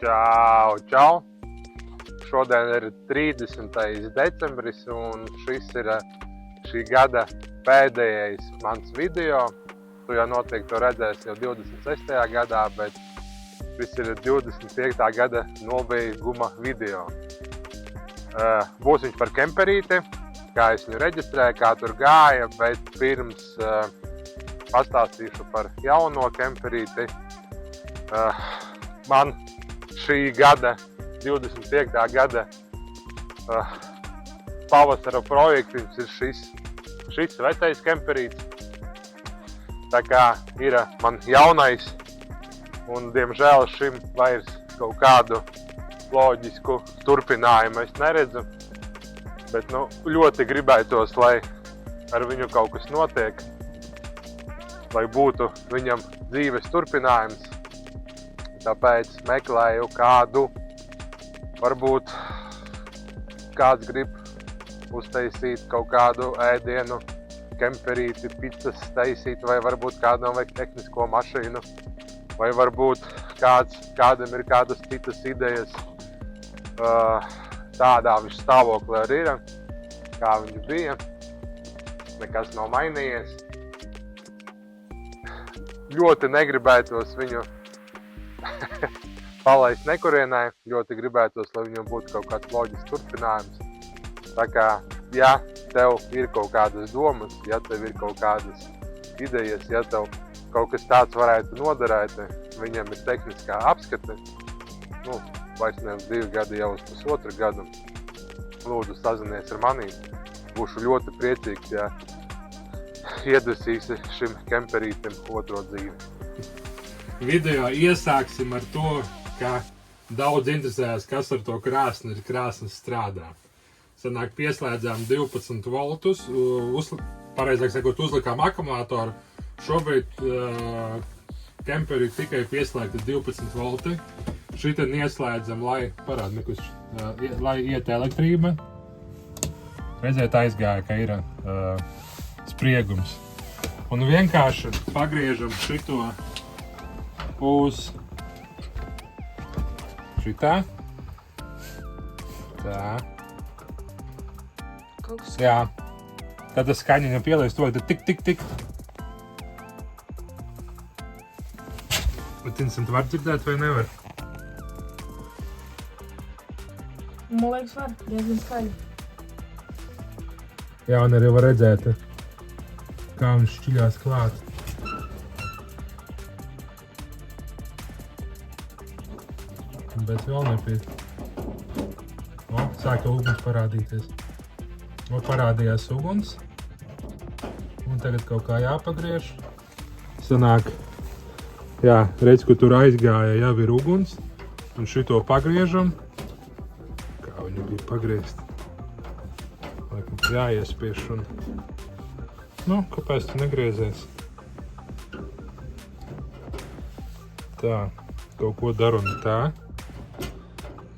Čau, čau! Šodien ir 30. decembris un šis ir šī gada pēdējais mans video. Tu jau noteikti to redzēsi jau 26. gadā, bet šis ir 25. gada nobeiguma video. Būs viņš par kemperīti, kā es viņu reģistrēju, kā tur gāja, bet pirms pastāstīšu par jauno kemperīti. Man šī gada, 25. gada pavasara projekts ir šis vecais kemperīts. Tā kā ir man jaunais un, diemžēl, šim vairs kaut kādu loģisku turpinājumu es neredzu. Bet ļoti gribētos, lai ar viņu kaut kas notiek, lai būtu viņam dzīves turpinājums. Tāpēc meklēju kādu, varbūt kāds grib uztaisīt kaut kādu ēdienu, kemperīti, pizzas taisīt, vai varbūt kādam vajag tehnisko mašīnu, vai varbūt kādam ir kādas citas idejas. Tādā viņš stāvoklī arī ir, kā viņš bija. Nekas nav mainījies. Ļoti negribētos viņu palaist nekurienē, ļoti gribētos, lai viņam būtu kaut kāds loģisks turpinājums. Tā kā, ja tev ir kaut kādas domas, ja tev ir kaut kādas idejas, ja tev kaut kas tāds varētu noderēt, viņam ir tehniskā apskate, vairs ne uz 2 gadi, jau uz 1,5 gadu, lūdzu sazinies ar mani. Būšu ļoti priecīgs, ja iedvesīsi šim kemperītim otro dzīvi. Video iesāksim ar to, ka daudz interesējas, kas ar to krāsni ir krāsnes strādā. Sanāk, pieslēdzām 12 voltus, pareizāk sakot, uzlikām akumulātoru. Šobrīd kemperī tikai pieslēgta 12 volti. Šitien ieslēdzam, lai iet elektrība. Redziet, aizgāja, ka ir spriegums. Un vienkārši pagriežam šito uz šitā. Tā. Jā. Tad tas skaņiņam pielīdz to, tad tik. Bet Vincent, var dzirdēt vai nevar? Man liekas, var. Diezgan skaļi. Jā, un arī var redzēt, kā viņš šķiļās klāt. Bet vēl nepiet. Sāka uguns parādīties. Parādījās uguns. Un tagad kaut kā jāpagriež. Sanāk, jā, redz, ka tur aizgāja, jau ir uguns. Un šito pagriežam. Kā viņu bija pagriezt? Laikam jāiespieš un... kāpēc tu negriezies? Tā, kaut ko daru un tā.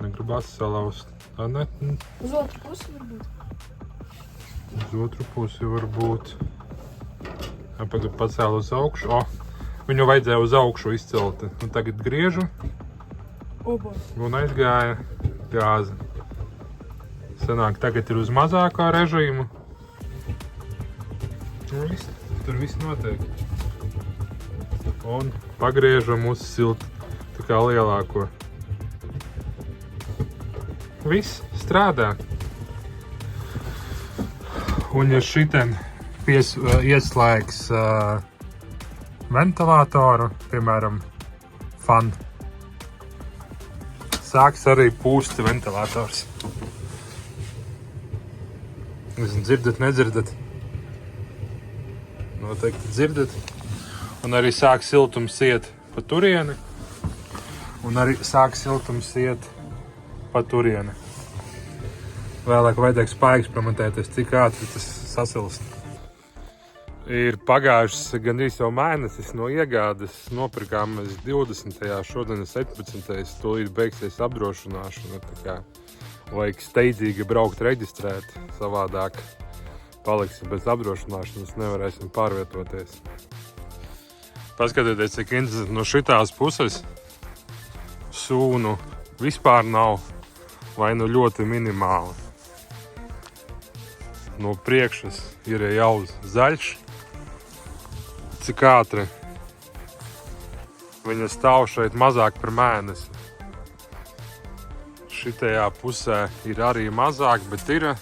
Negribas salauzt. Uz otru pusi varbūt? Uz otru pusi varbūt. Pagad pacēlu uz augšu. Viņu vajadzēja uz augšu izcelt. Un tagad griežu. Un aizgāja gāze. Sanāk, tagad ir uz mazākā režīmu. Tur viss notiek. Un pagriežam uz siltu, tā kā lielāko. Viss strādā. Un ja šitien ieslēgs ventilātoru, piemēram, fan, sāks arī pūst ventilators. Dzirdat, nedzirdat? Noteikti dzirdat. Un arī sāk siltums iet pa turieni. Un arī sāk siltums iet pa turieni. Vēlāk vajadzēja spaigas pamatēties, cik ātri tas sasilst. Ir pagājušas gandrīz jau mēnesis no iegādes. Nopirkām mēs 20. šodien 17. Tūlīt beigsies apdrošināšana. Tā kā vajag steidzīgi braukt reģistrēt, savādāk paliksim bez apdrošināšanas, nevarēsim pārvietoties. Paskatieties, cik interesanti no šitās puses sūnu vispār nav, vai nu ļoti minimāli. No priekšas ir jau zaļš. Cik ātri viņa stāv šeit mazāk par mēnesi. Šitajā pusē ir arī mazāk, bet ir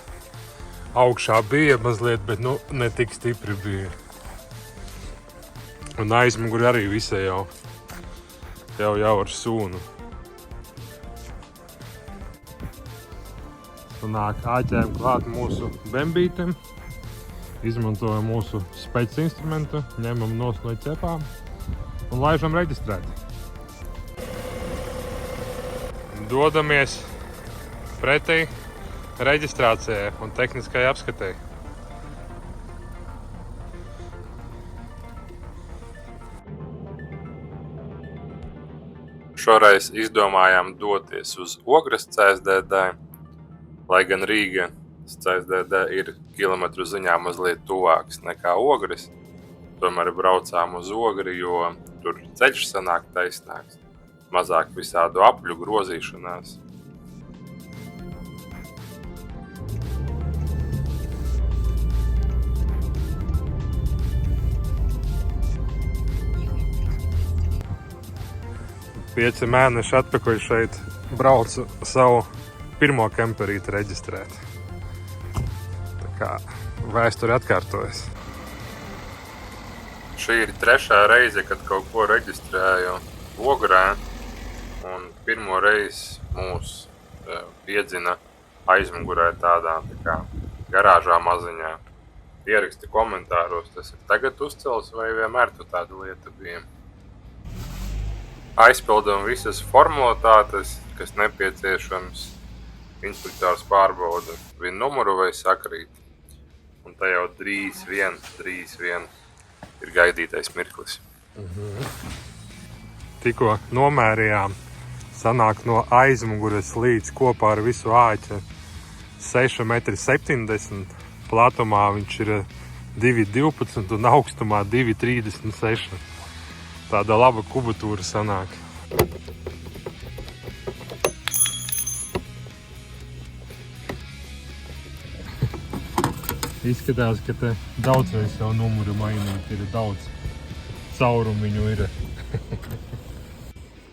augšā bija mazliet, bet nu ne tik stipri bija. Un aizmuguri arī visai jau ar sūnu. Nāk āķēm klāt mūsu bembītiem, izmantojam mūsu spēc instrumentu, ņemam nost no ķepām un laižam reģistrēt. Dodamies pretī reģistrācijai un tehniskai apskatei. Šoreiz izdomājām doties uz Ogres CSDD, lai gan Rīga CSDD ir kilometru ziņā mazliet tuvāks nekā Ogres. Tomēr braucām uz Ogri, jo tur ceļš sanāk taisnāks, mazāk visādu apļu grozīšanās. Pieci mēneši atpakaļ šeit braucu savu pirmo kemperīti reģistrēt. Tā kā vēsture atkārtojas. Šī ir trešā reize, kad kaut ko reģistrēju Ogrē, un pirmo reizi mūs piedzina aizmugurē tādā tā kā garāžā maziņā. Ieraksti komentāros, tas ir tagad uzcels vai vienmēr tu tāda lieta bija. Aizpildam visas formalitātes, kas nepieciešams. Inspektors pārbauda vienu numuru vai sakrīt. Un tā jau drīz vien ir gaidītais mirklis. Tikko nomērījām, sanāk no aizmugures līdz kopā ar visu āķi 6,70 m. Platumā viņš ir 2,12 m un augstumā 2,36 m. Tāda laba kubatūra sanāk. Izskatās, ka te daudzreiz jau numuru mainīt, ir daudz caurumiņu ir.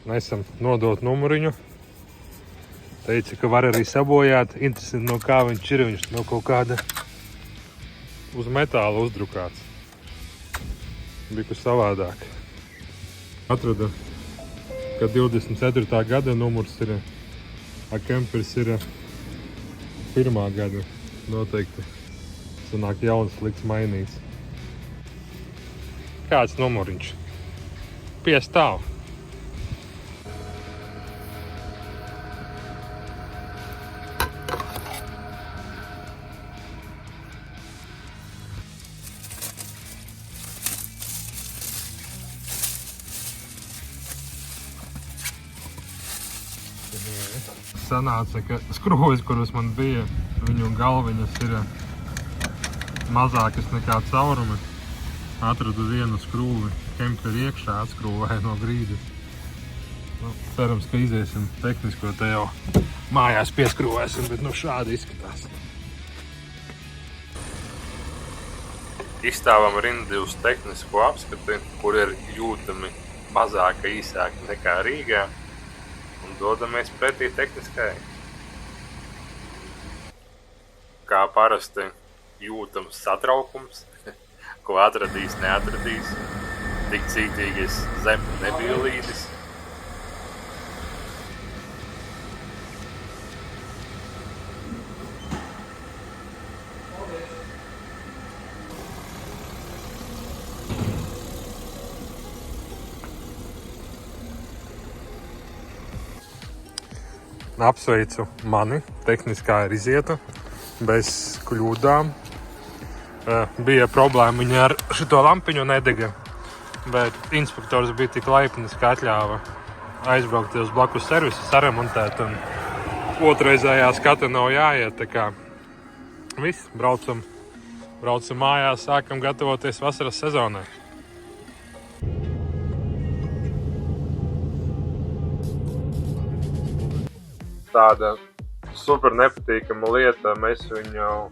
Nesam nodot numuriņu. Teica, ka var arī sabojāt. Interesanti, no kā viņš ir. Viņš no kaut kāda uz metāla uzdrukāts. Biku savādāk. Atrada, ka 24. gada numurs ir, a kempers ir 1. gada. Noteikti sanāk jauns slikts mainīts. Kāds numuriņš? Piestāv. Sanāca, ka skrovis, kuras man bija, viņu galviņas ir mazākas nekā caurumi. Atradu vienu skrūvi kemperi iekšā, atskrūvēju no grīdas. Cerams, ka iziesim tehnisko, te jau mājās pieskrūvēsim, bet šādi izskatās. Izstāvam rindi uz tehnisko apskati, kur ir jūtami mazāka, īsāka nekā Rīgā. Un dodamies pretī tehniskai. Kā parasti jūtams satraukums, ko atradīs, neatradīs. Tik cītīgais zem nebija līdis. Apsveicu mani, tehniskā ir izieta, bez kļūdām. Bija problēma, viņa ar šito lampiņu nedega, bet inspektors bija tik laipnis, ka atļāva aizbraukt uz blakus servisu, saremontēt, un otrreizējā skata nav jāiet, tā kā viss, braucam mājās, sākam gatavoties vasaras sezonai. tāda super nepatīkama lieta. Mēs viņu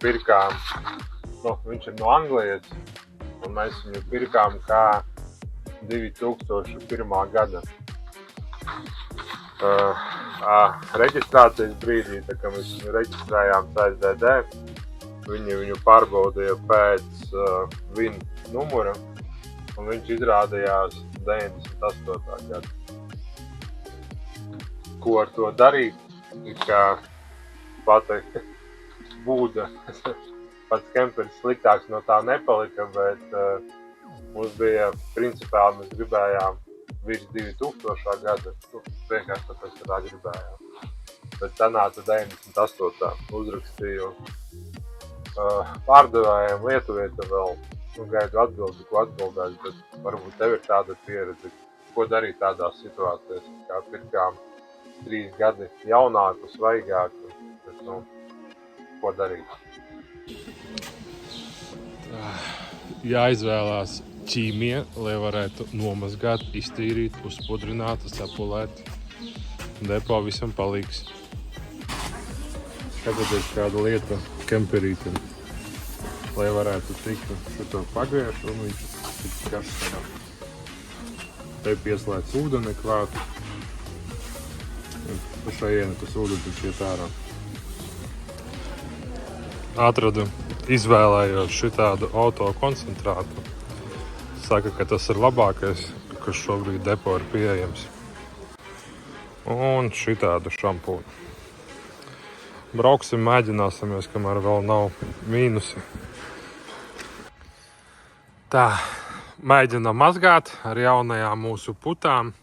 pirkām, viņš ir no Anglijas, un mēs viņu pirkām kā 2001. gada. Reģistrācijas brīdī, tā kā mēs viņu reģistrējām CSDD, viņi viņu pārbaudīja pēc VIN numura, un viņš izrādījās 98. gada. Ko ar to darīt? Kā pati būda, pats kemperis sliktāks no tā nepalika, bet mums bija principāli, mēs gribējām virs 2000. gada, vienkārši tāpēc, ka tā gribējām. Bet sanāca 98. uzrakstīju pārdevējiem Lietuvieta vēl, gaidu atbildi, ko atbildēs, bet varbūt tev ir tāda pieredze, ko darīt tādās situācijās, kā pirkām 3 gadi jaunāku, svaigāku, bet, ko darīt? Jāizvēlās ķīmija, lai varētu nomazgāt, iztīrīt, uzpudrināt, sapulēt. Depo visam palīgs. Skatieties kāda lieta kemperītam, lai varētu tikt šito pagriezt un viņš tik karstā. Te pieslēdz ūdeni klāt. Šajien tas ūdens iet ārā. Atradu, izvēlējos šitādu autokoncentrātu. Saka, ka tas ir labākais, kas šobrīd depo ir pieejams. Un šitādu šampūnu. Brauksim, mēģināsimies, kamēr vēl nav mīnusi. Tā, mēģinām mazgāt ar jaunajām mūsu putām.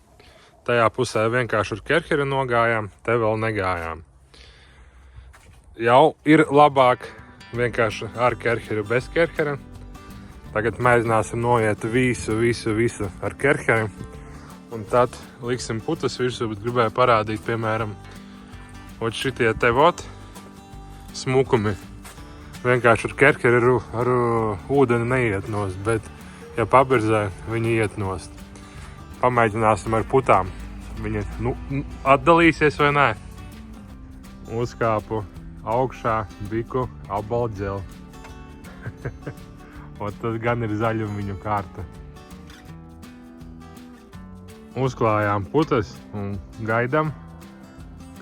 Tajā pusē vienkārši ar kerheri nogājām, te vēl negājām. Jau ir labāk vienkārši ar kerheri, bez kerheri. Tagad mēģināsim noiet visu ar kerheri. Un tad liksim putas virsū, bet gribēju parādīt, piemēram, šitie te smukumi. Vienkārši ar kerheri ar ūdeni neiet nost, bet ja pabirzē, viņi iet nost. Pamēģināsim ar putām. Viņi atdalīsies vai nē. Uzkāpu augšā, biku abaldzeli. Un tas gan ir zaļuma viņu kārta. Uzklājām putas un gaidām,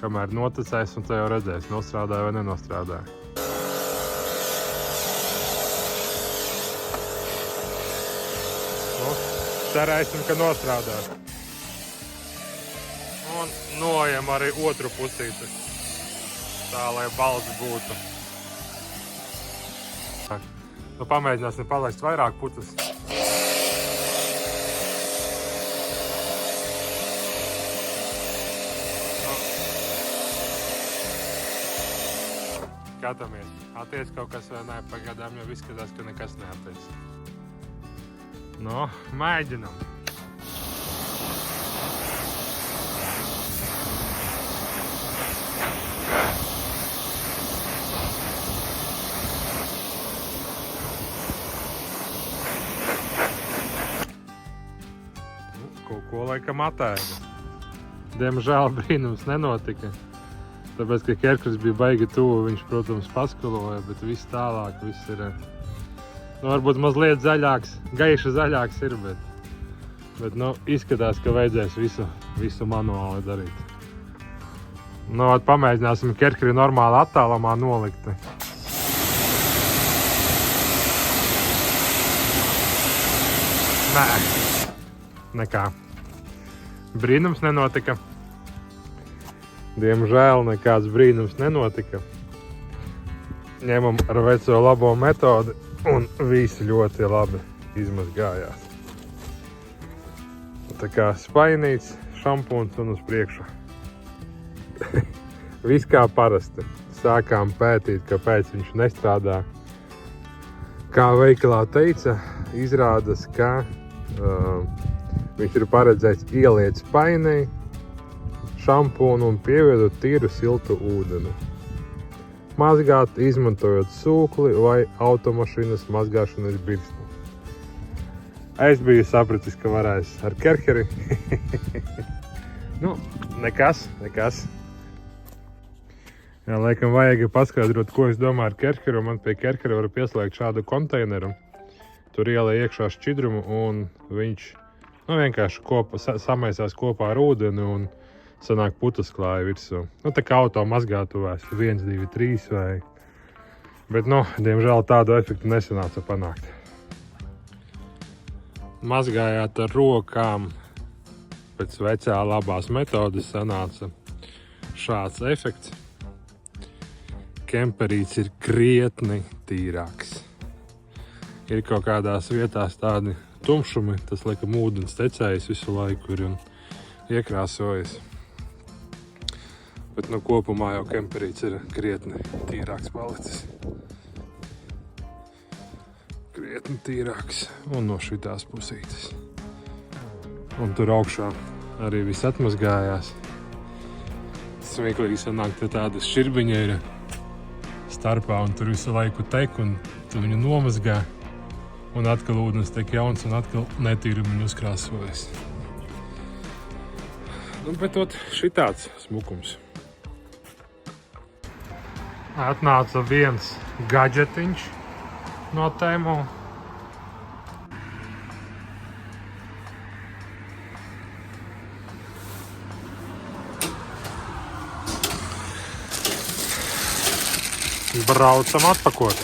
kamēr noticēs un te jau redzēs, nostrādāja vai nenostrādāja. Cerēsim, ka nostrādās. Un nojam arī otru pusīti. Tā, lai balts būtu. Pamēģināsim palaist vairāk putas. Skatāmies. Attiec kaut kas vai nē, pagadām jau izskatās, ka nekas neattiec. Mēģinam. Kaut ko laikam atēda. Diemžēl brīnums nenotika. Tāpēc, ka kerkris bija baigi tuvu, viņš, protams, paskaloja, bet viss tālāk, viss ir... varbūt mazliet zaļāks, gaiši zaļāks ir, bet izskatās, ka vajadzēs visu manuāli darīt. Pamēģināsim kerkri normāli attālumā nolikt. Nē, nekā. Brīnums nenotika. Diemžēl nekāds brīnums nenotika. Ņemam ar veco labo metodi. Un visi ļoti labi izmazgājās. Tā kā spainīts, šampūns un uz priekšu. Viss kā parasti. Sākām pētīt, kāpēc viņš nestrādā. Kā veikalā teica, izrādās, ka viņš ir paredzēts ieliet spainī, šampūnu un pievienot tīru siltu ūdeni. Mazgāt, izmantojot sūkli vai automašīnas mazgāšanas birstu. Es biju sapratis, ka varēs ar kerheri. Nekas. Jā, laikam vajag paskaidrot, ko es domāju ar kerkeru. Man pie kerkera var pieslēgt šādu konteineru. Tur ielai iekšā šķidrumu un viņš vienkārši samaisās kopā ar ūdeni un sanāk putasklāja virsū. Tā kā auto mazgātuvās 1, 2, 3 vai... Bet, diemžēl tādu efektu nesanāca panākt. Mazgājāt ar rokām pēc vecā labās metodes sanāca šāds efekts. Kemperīts ir krietni tīrāks. Ir kaut kādās vietās tādi tumšumi, tas laikam ūdens tecējis visu laiku ir un iekrāsojas. Bet kopumā jau kemperīts ir krietni tīrāks palicis. Krietni tīrāks un no šitās pusītes. Un tur augšā arī viss atmazgājās. Smieklīgi sanāk, te tāda šķirbiņa ir starpā un tur visu laiku tek un tu viņu nomazgā. Un atkal ūdens tek jauns un atkal netīrumi uzkrāsojas. Bet šitāds smukums. Atnāca viens gadžetiņš no Temu. Braucam atpakot.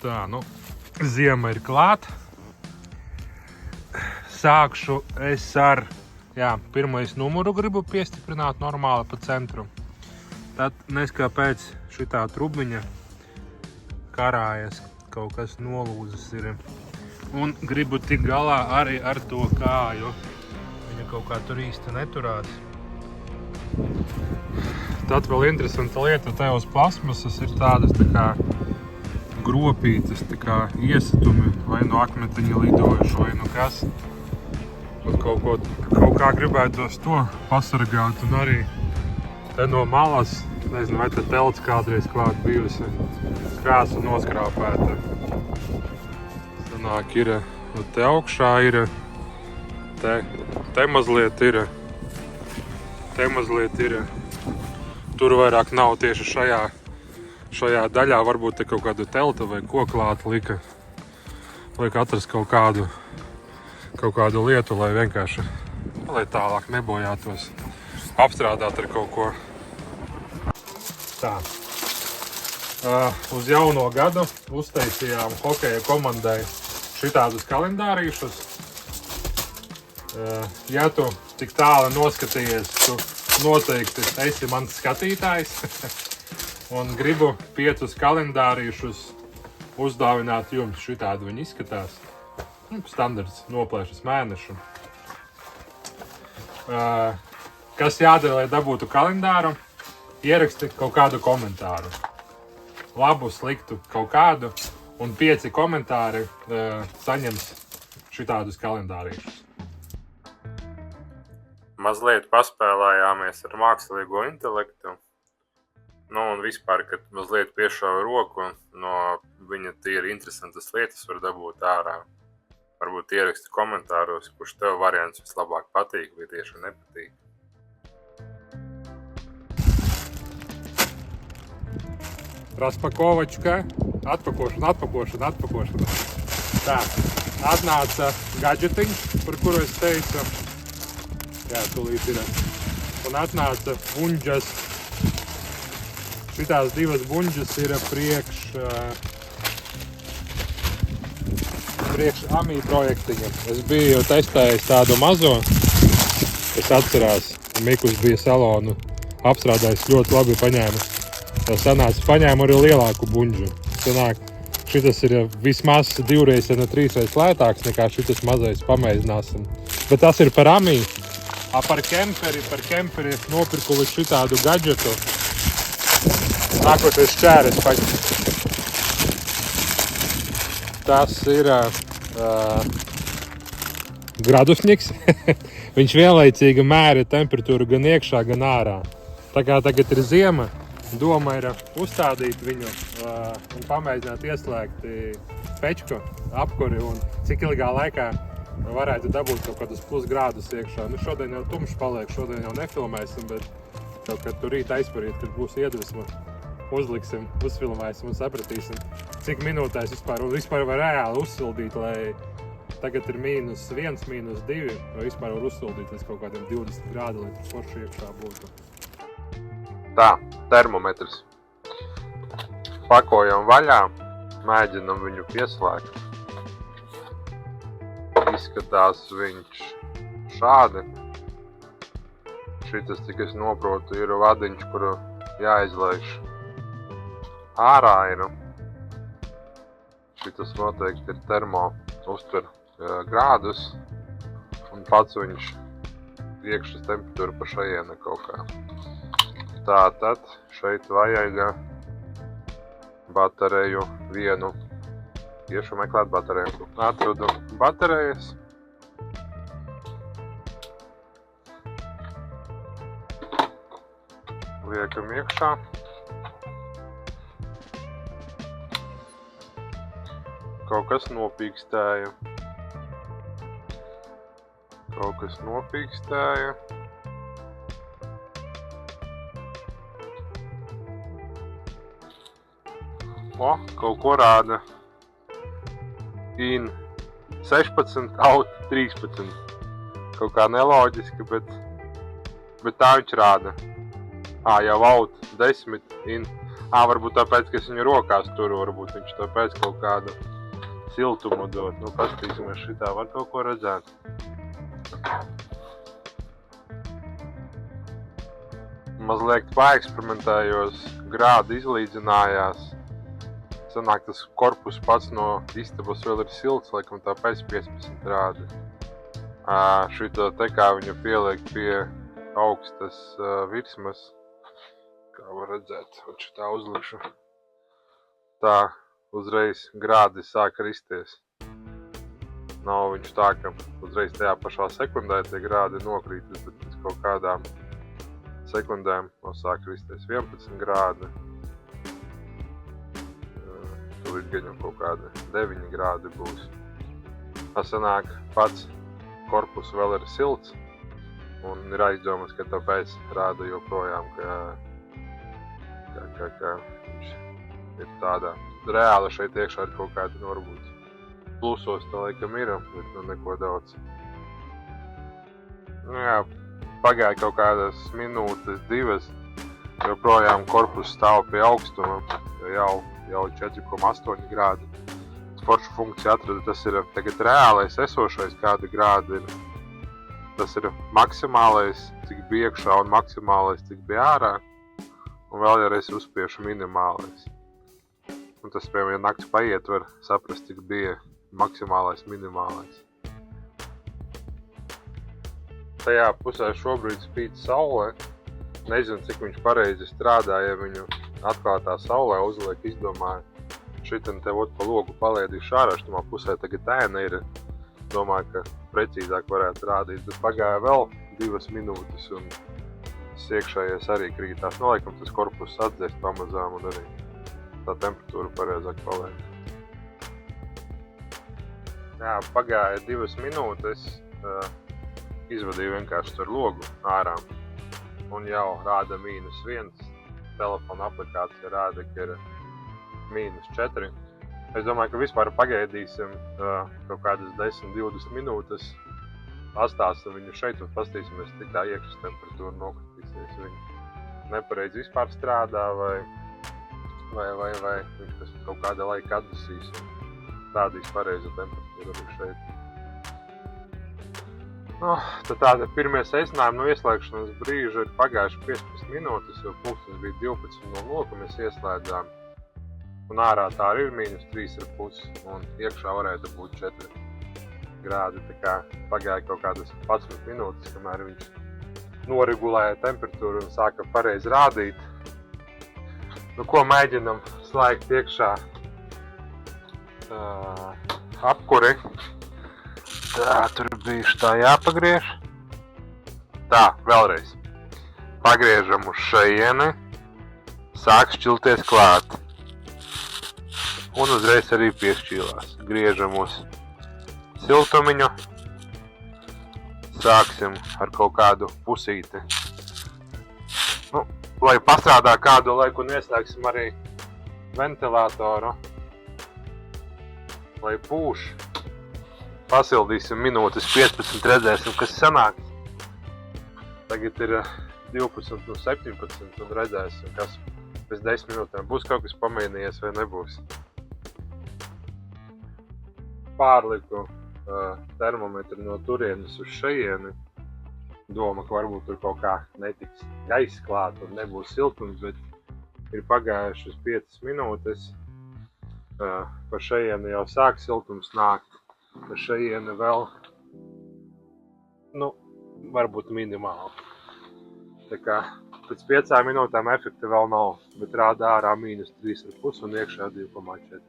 Tā, ziema ir klāt. Sākšu es ar, pirmais numuru gribu piestiprināt normāli pa centru. Tad neskā pēc šitā trubiņa karājas, kaut kas nolūzas ir. Un gribu tik galā arī ar to kāju. Viņa kaut kā tur īsti neturās. Tad vēl interesanta lieta, tajos plasmasas ir tādas tā kā gropītas, tā kā iesitumi, vai no akmetiņa lidojuši, vai no kas. Un kaut kā gribētos to pasargāt un arī te no malas, nezinu, vai te telts kādreiz klāt bijusi, krāsa noskrāpēta. Sanāk ir, te augšā ir, te mazliet ir, tur vairāk nav tieši šajā daļā, varbūt te kaut kādu telta vai koklātu lika. Liek atrast kaut kādu lietu, lai vienkārši, lai tālāk nebojātos, apstrādāt ar kaut ko. Tā. Uz jauno gadu uztaisījām hokeja komandai šitādus kalendārīšus. Ja tu tik tālu noskatījies, tu noteikti esi mans skatītājs. Un gribu 5 kalendārīšus uzdāvināt jums. Šitādi viņi izskatās. Standarts noplēšas mēnešu. Kas jādara, lai dabūtu kalendāru? Ieraksti kaut kādu komentāru. Labu, sliktu, kaut kādu. Un 5 komentāri saņems šitādus kalendārīšus. Mazliet paspēlējāmies ar mākslīgo intelektu. Un vispār, kad mazliet piešauja roku, no viņa tīri interesantas lietas var dabūt ārā. Varbūt ieraksti komentāros, kurš tev variants vislabāk patīk vai tieši nepatīk. Raspakovačka, atpakošana. Tā, atnāca gadžetiņš, par kuru es teicu. Tūlīt ir. Un atnāca buņģas. Šitās 2 buņģas ir priekš AMI projektiņa. Es biju testējis tādu mazo. Es atcerās, Mikus bija salonu apstrādājis ļoti labi paņēmis. Sanāca paņēmu arī lielāku buņģu. Sanāk, šitas ir vismaz 2 vai 3 lētāks nekā šitas mazais, pamēģināsim. Bet tas ir par AMI. Par kemperi nopirku līdz šitādu gadžetu. Nākošais šķēres paņemt. Tas ir gradusniks. Viņš vienlaicīgi mēra temperatūru gan iekšā, gan ārā. Tā kā tagad ir ziema, doma ir uzstādīt viņu un pamēģināt ieslēgt pečku, apkuri un cik ilgā laikā varētu dabūt kaut kādus +grādus iekšā. Šodien jau tumšs paliek, šodien jau nefilmēsim, bet Kaut kad tur rīt aizparīt, kad būs iedvesma, uzliksim, uzfilmēsim un sapratīsim, cik minūtēs vispār var reāli uzsildīt, lai tagad ir -1, -2, vai vispār var uzsildīt līdz kaut kādiem 20 grādi, lai tur forši iekšā būtu. Tā, termometrs. Pakojam vaļā, mēģinam viņu pieslēgt. Izskatās viņš šādi. Šitas, cik es noprotu, ir vadiņš, kuru jāizlaiž ārā ir. Šitas noteikti ir termo uztver grādus, un pats viņš iekšas temperatūra pa šajiena kaut kā. Tātad šeit vajag bateriju vienu. Iešu meklēt bateriju. Atradu baterijas. Liekam iekšā. Kaut kas nopīkstēja. O, kaut ko rāda. In 16, out 13. Kaut kā neloģiski, bet tā viņš rāda. Jau out 10, in. Varbūt tāpēc, ka es viņu rokās turu, varbūt viņš tāpēc kaut kādu siltumu dod. Nu, paskatīsimies, šitā var kaut ko redzēt. Mazliet paeksperimentējos, grādi izlīdzinājās. Sanāk, tas korpus pats no istabas vēl ir silts, laikam tāpēc 15 grādi. Šito te kā viņu pieliek pie augstas virsmas. Kā var redzēt, un šitā uzlikšu. Tā uzreiz grādi sāk risties. Nav viņš tā, ka uzreiz tajā pašā sekundē tie grādi nokrīt, bet pēc kaut kādām sekundēm sāk risties 11 grādi. Tur ir gan kaut kādi 9 grādi būs. Tas sanāk, pats korpus vēl ir silts, un ir aizdomas, ka tāpēc rāda joprojām, ka viņš ir tādā. Reāli šeit iekšā ir kaut kādi, varbūt plusos tā laikam ir, bet neko daudz. Pagāja kaut kādas minūtes, 2, joprojām korpus stāv pie augstuma, jau 4,8 grādi. Foršu funkciju atrada, tas ir tagad reālais esošais, kādi grādi ir. Tas ir maksimālais, cik bija iekšā, un maksimālais, cik bija ārā. Un vēl jau es uzspiešu minimālais. Un tas, piemēram, ja nakts paiet, var saprast, cik bija maksimālais, minimālais. Tajā pusē šobrīd spīd saule. Nezinu, cik viņš pareizi strādā, ja viņu atklātā saulē uzliek, izdomāju. Šitam te pa logu palaidīšu ārā, štamā pusē tagad ēna ir. Domāju, ka precīzāk varētu rādīt, bet pagāja vēl 2 minūtes un iekšējais arī krītās. Laikam tas korpus atdzēst pamazām un arī tā temperatūra pareizāk paliek. Pagāja 2 minūtes, izvadīju vienkārši ar logu ārā un jau rāda -1. Telefona aplikācija rāda, ka ir -4. Es domāju, ka vispār pagaidīsim kaut kādas 10-20 minūtes, atstāsim viņu šeit un pastīsimies, cik tā iekšas temperatūra nokritīsies. Viņa nepareizi vispār strādā vai viņš tas kaut kāda laika atdusīs un rādīs pareizu temperatūru arī šeit. Tad tāda pirmie secinājumi no ieslēgšanas brīža ir pagājuši 15 minūtes, jo pulkstenis bija 12:00, kad mēs ieslēdzām. Un ārā tā arī ir -3,5 un iekšā varētu būt 4 grādi. Tā kā pagāja kaut kādas 11 minūtes, kamēr viņš noregulēja temperatūru un sāka pareizi rādīt. Nu, ko mēģinam slēgt iekšā apkuri. Tā, tur bija tā jāpagriež. Tā, vēlreiz. Pagriežam uz šajieni, sāk šķilties klāt. Un uzreiz arī piešķīlās. Griežam uz siltumiņu. Sāksim ar kaut kādu pusīti Nu, lai pastrādā kādu laiku un ieslēgsim arī ventilatoru. Lai pūš. Pasildīsim minūtes 15, redzēsim, kas sanāk. Tagad ir 12 no 17 un redzēsim, kas pēc 10 minūtēm būs kaut kas pamainījies vai nebūs. Pārliku termometru no turienes uz šejieni. Doma, ka varbūt tur kaut kā netiks gaiss klāt un nebūs siltums, bet ir pagājušas 5 minūtes. Pa šejieni jau sāk siltums nākt. Pa šejieni vēl, varbūt minimāli. Tā kā pēc 5 minūtēm efekta vēl nav, bet rāda ārā -3,5 un iekšā 2,4.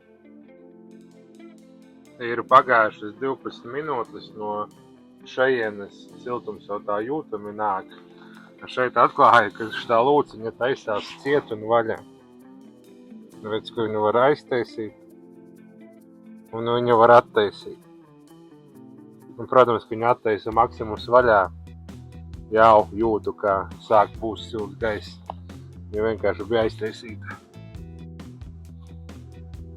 Ir pagājušas 12 minūtes no šejienes siltums jau tā jūtami nāk. Šeit atklāja, ka šitā lūciņa taisās ciet un vaļā. Redz, ka viņu var aiztaisīt un viņu var attaisīt. Un, protams, ka viņu attaisa maksimums vaļā. Jau jūtu, ka sāk pūst silts gaiss, ja vienkārši bija aiztaisīta.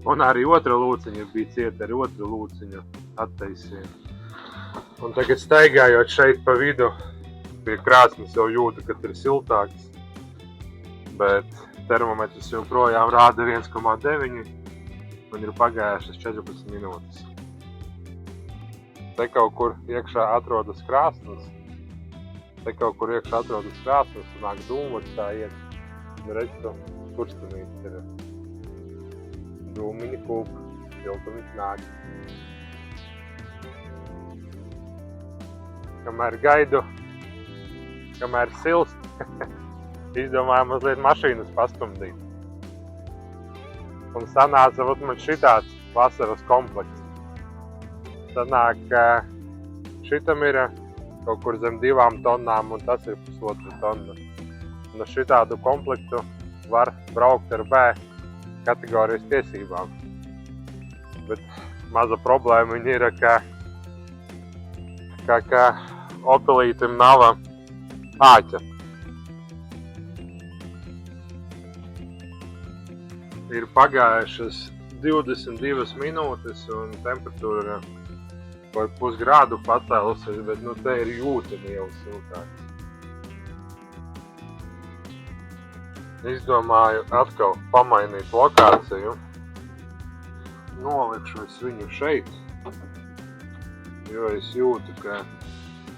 Un arī otra lūciņa bija cieta, arī otra lūciņa attaisīja. Un tagad staigājot šeit pa vidu, pie krāsnes jau jūtu, ka ir siltāks, bet termometrs joprojām rāda 1,9 un ir pagājušas 14 minūtes. Te kaut kur iekšā atrodas krāsnes. Un nāk dūmvaks tā iet. Un redz, ka kurstenīts ir dūmiņa kūp, siltumiņš nāk. Kamēr gaidu, kamēr silst, izdomāju mazliet mašīnas pastumdīt. Un sanāca man šitāds vasaras komplekts. Sanāk, ka šitam ir kaut kur zem 2 tonnām un tas ir 1,5 tonna. Un šitādu komplektu var braukt ar B kategorijas tiesībām. Bet maza problēma viņa ir, ka Opelītim nav āķa. Ir pagājušas 22 minūtes un temperatūra par pusgrādu pacēlusies, bet te ir jūtami jau siltāks. Izdomāju atkal pamainīt lokāciju. Nolikšu es viņu šeit, jo es jūtu, ka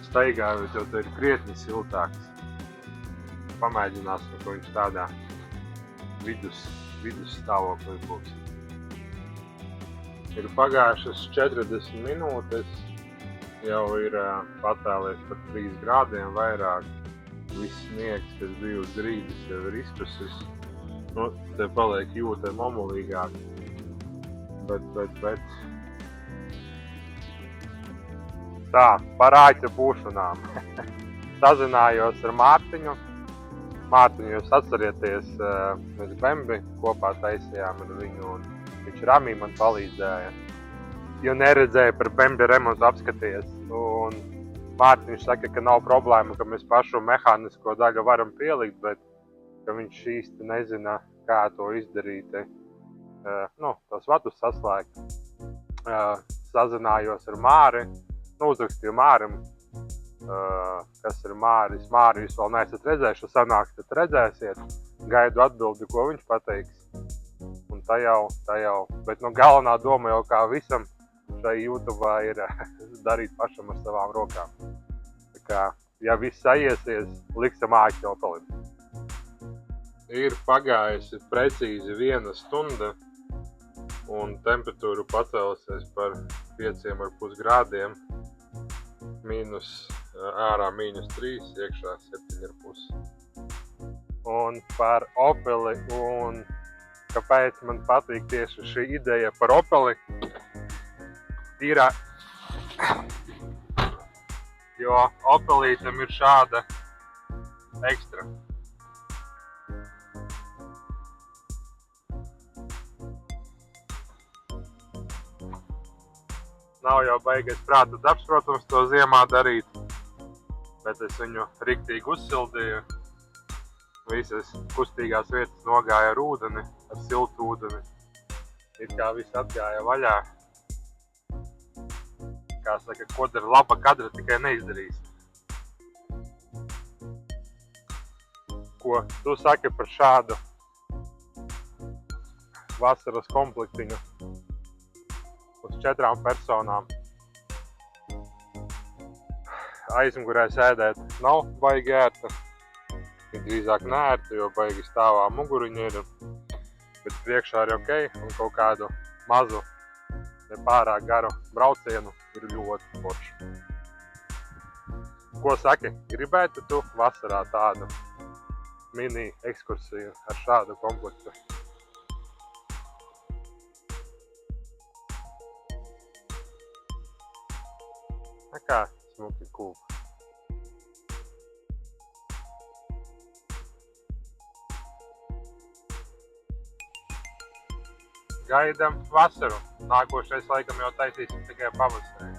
staigājot jau ir krietni siltāks. Pamēģināsim, ka viņš tādā vidus stāvoklī būs. Ir pagājušas 40 minūtes, jau ir patēlies par 3 grādiem vairāk. Viss sniegs, kas bija uz grīdas, jau ir izkrusis. Te paliek jūtami omulīgāk. Bet. Tā, par āķa pūšanām. Sazinājos ar Mārtiņu. Mārtiņu jūs atcerieties, mēs Bembi kopā taisījām ar viņu un viņš Ramī man palīdzēja, jo neredzēja par Bembi remontu apskaties. Un Mārtiņš saka, ka nav problēma, ka mēs pašu mehānisko daļu varam pielikt, bet ka viņš īsti nezina, kā to izdarīt, tos vatus saslēgt. Sazinājos ar Māri, uzrakstīju Mārim, kas ir Māris. Māri jūs vēl neesat redzējuši, sanāks, tad redzēsiet. Gaidu atbildi, ko viņš pateiks. Un tā jau, bet galvenā doma jau kā visam šai YouTube'ā ir darīt pašam ar savām rokām. Tā kā, ja viss aiesies, liksim āķi Opelim. Ir pagājusi precīzi 1 stunda un temperatūra pacēlusies par 5,5 grādiem. Ārā -3, iekšā 7,5. Un par Opeli un kāpēc man patīk tieši šī ideja par Opeli, ir, jo Opelītam ir šāda ekstra. Nav jau baigais prāta darbs, protams, to ziemā darīt, bet es viņu riktīgi uzsildīju. visas kustīgās vietas nogāja ar ūdeni, ar siltu ūdeni. It kā viss atgāja vaļā. Kā saka, ko dara laba kadra, tikai neizdarīs. Ko tu saki par šādu vasaras komplektiņu uz 4 personām? Aizmugurē sēdēt nav baigi ērta, ir drīzāk neērta, jo baigi stāvā muguriņa ir, bet priekšā ir ok, un kaut kādu mazu, nepārāk garu braucienu ir ļoti forši. Ko saki, gribētu tu vasarā tādu mini ekskursiju ar šādu komplektu? Kā smuki kūpa. Gaidam vasaru. Nākošais laikam jau taisīsim tikai pavasarī.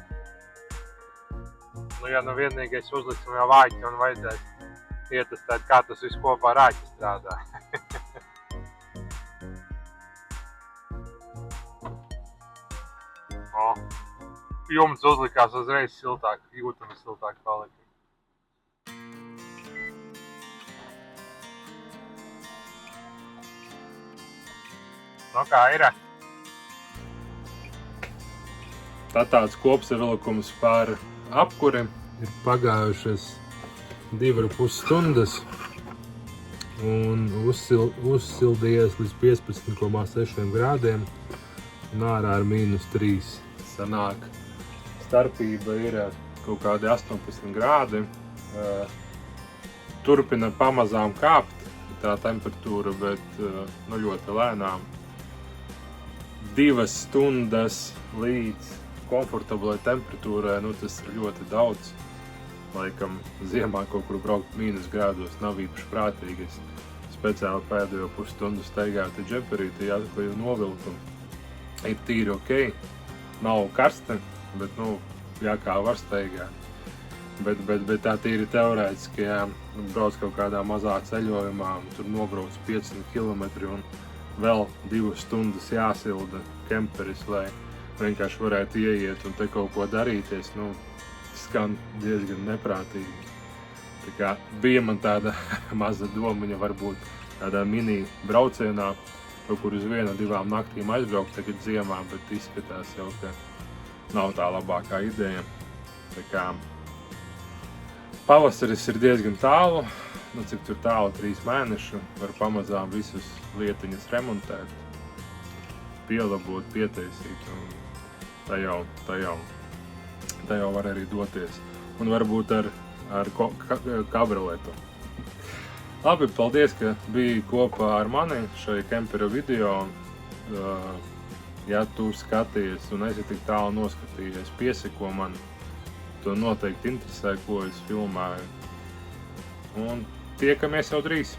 Nu, ja nu vienīgais uzliksim jau āķi un vajadzēs ietestēt, kā tas viss kopā ar āķi strādā. Jumts uzlikās uzreiz siltāk, jūtami siltāk palika. Nu kā ir? Tā tāds kopsavilkums par apkuri. Ir pagājušas 2,5 stundas un uzsildījies līdz 15,6 grādiem un ārā ar -3. Sanāk, starpība ir kaut kādi 18 grādi. Turpina pamazām kāpt tā temperatūra, bet nu, ļoti lēnām. 2 stundas līdz komfortablai temperatūrai, nu tas ir ļoti daudz. Laikam ziemā kaut kur braukt -, grādos nav īpaši prātīgi. Es speciāli pēdējo pusstundu staigāju te džemperīti, jāatklāju novilku. Ir tīri ok. Nav karsta, bet, nu, jā, kā var staigāt. Bet tā tīri teorētiski, ja brauc kaut kādā mazā ceļojumā, tur nobrauc 500 km un vēl 2 stundas jāsilda kemperis, lai vienkārši varētu ieiet un te kaut ko darīties, nu, skan diezgan neprātīgi. Tā kā bija man tāda maza domiņa, varbūt tādā mini braucienā, kaut kur uz 1-2 naktīm aizbraukt tagad ziemā, bet izskatās jau, ka nav tā labākā ideja. Tā kā pavasaris ir diezgan tālu, nu cik tur tālu 3 mēneši, var pamazām visas lietiņas remontēt, pielabot, pietaisīt, un tā jau var arī doties. Un varbūt ar kabrioletu. Labi, paldies, ka biji kopā ar mani šai kempera video. Ja tu skaties un esi tik tālu noskatījies, pieseko man, to noteikti interesē, ko es filmēju. Un tiekamies jau drīz!